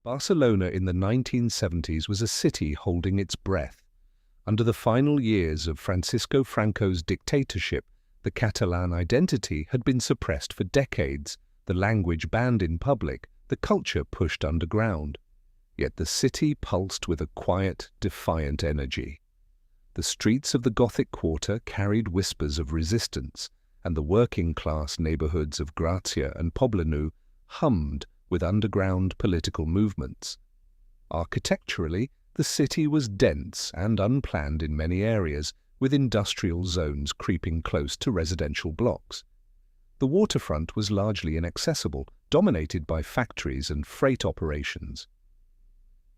Barcelona in the 1970s was a city holding its breath. Under the final years of Francisco Franco's dictatorship, the Catalan identity had been suppressed for decades, the language banned in public, the culture pushed underground. Yet the city pulsed with a quiet, defiant energy. The streets of the Gothic quarter carried whispers of resistance, and the working-class neighborhoods of Gracia and Poblenou hummed with underground political movements. Architecturally, the city was dense and unplanned in many areas, with industrial zones creeping close to residential blocks. The waterfront was largely inaccessible, dominated by factories and freight operations.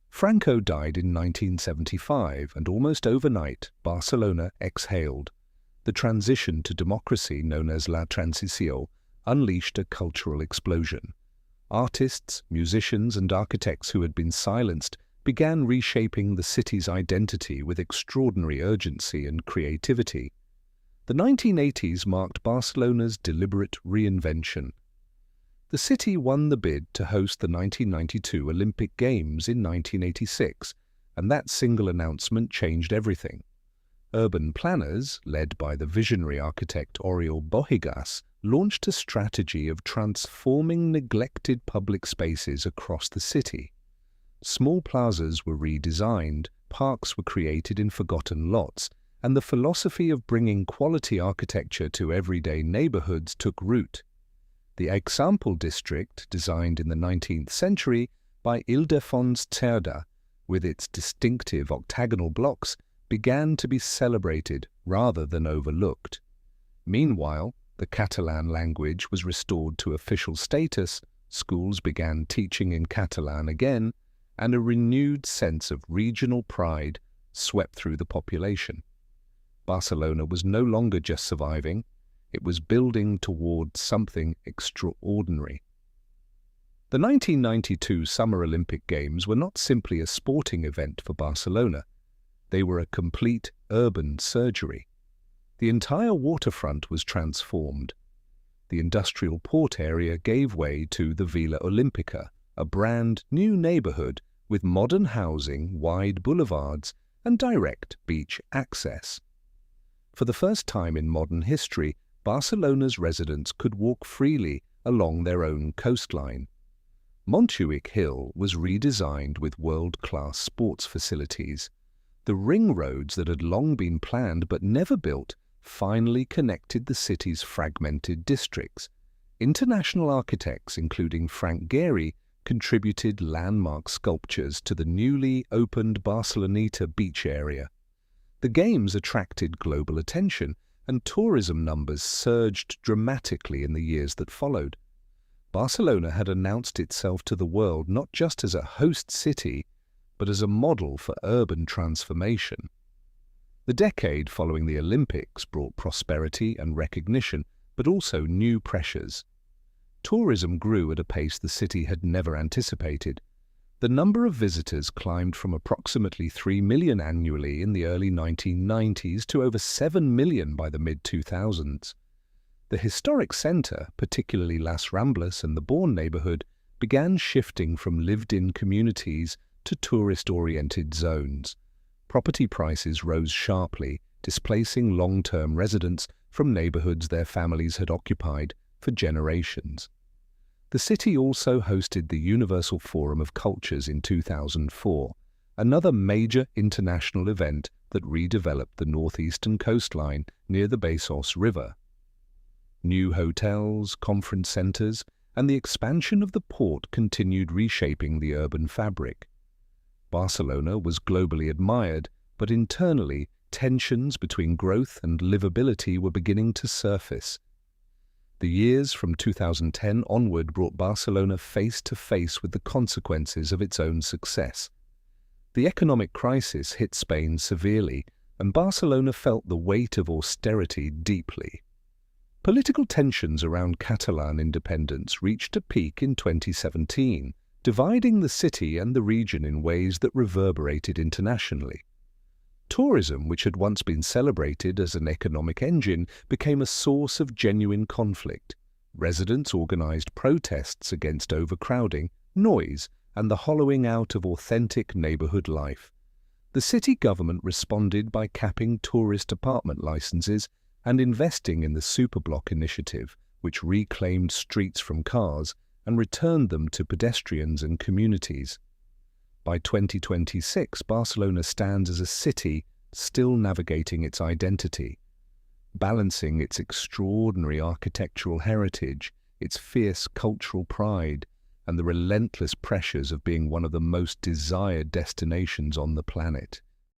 Franco died in 1975, and almost overnight, Barcelona exhaled. The transition to democracy, known as La Transició, unleashed a cultural explosion. Artists, musicians, and architects who had been silenced began reshaping the city's identity with extraordinary urgency and creativity. The 1980s marked Barcelona's deliberate reinvention. The city won the bid to host the 1992 Olympic Games in 1986, and that single announcement changed everything. Urban planners, led by the visionary architect Oriol Bohigas, launched a strategy of transforming neglected public spaces across the city. Small plazas were redesigned, parks were created in forgotten lots, and the philosophy of bringing quality architecture to everyday neighborhoods took root. The Example district, designed in the 19th century by Ildefons Cerda, with its distinctive octagonal blocks, began to be celebrated rather than overlooked. Meanwhile, the Catalan language was restored to official status, schools began teaching in Catalan again, and a renewed sense of regional pride swept through the population. Barcelona was no longer just surviving, it was building toward something extraordinary. The 1992 Summer Olympic Games were not simply a sporting event for Barcelona. They were a complete urban surgery. The entire waterfront was transformed. The industrial port area gave way to the Vila Olímpica, a brand new neighborhood with modern housing, wide boulevards, and direct beach access. For the first time in modern history, Barcelona's residents could walk freely along their own coastline. Montjuic Hill was redesigned with world-class sports facilities. The ring roads that had long been planned but never built finally connected the city's fragmented districts. International architects, including Frank Gehry, contributed landmark sculptures to the newly opened Barceloneta beach area. The Games attracted global attention, and tourism numbers surged dramatically in the years that followed. Barcelona had announced itself to the world not just as a host city, but as a model for urban transformation. The decade following the Olympics brought prosperity and recognition, but also new pressures. Tourism grew at a pace the city had never anticipated. The number of visitors climbed from approximately 3 million annually in the early 1990s to over 7 million by the mid-2000s. The historic center, particularly Las Ramblas and the Born neighborhood, began shifting from lived-in communities to tourist-oriented zones. Property prices rose sharply, displacing long-term residents from neighborhoods their families had occupied for generations. The city also hosted the Universal Forum of Cultures in 2004, another major international event that redeveloped the northeastern coastline near the Besós River. New hotels, conference centers, and the expansion of the port continued reshaping the urban fabric. Barcelona was globally admired, but internally, tensions between growth and livability were beginning to surface. The years from 2010 onward brought Barcelona face to face with the consequences of its own success. The economic crisis hit Spain severely, and Barcelona felt the weight of austerity deeply. Political tensions around Catalan independence reached a peak in 2017, dividing the city and the region in ways that reverberated internationally. Tourism, which had once been celebrated as an economic engine, became a source of genuine conflict. Residents organized protests against overcrowding, noise, and the hollowing out of authentic neighborhood life. The city government responded by capping tourist apartment licenses and investing in the Superblock initiative, which reclaimed streets from cars and returned them to pedestrians and communities. By 2026, Barcelona stands as a city still navigating its identity, balancing its extraordinary architectural heritage, its fierce cultural pride, and the relentless pressures of being one of the most desired destinations on the planet.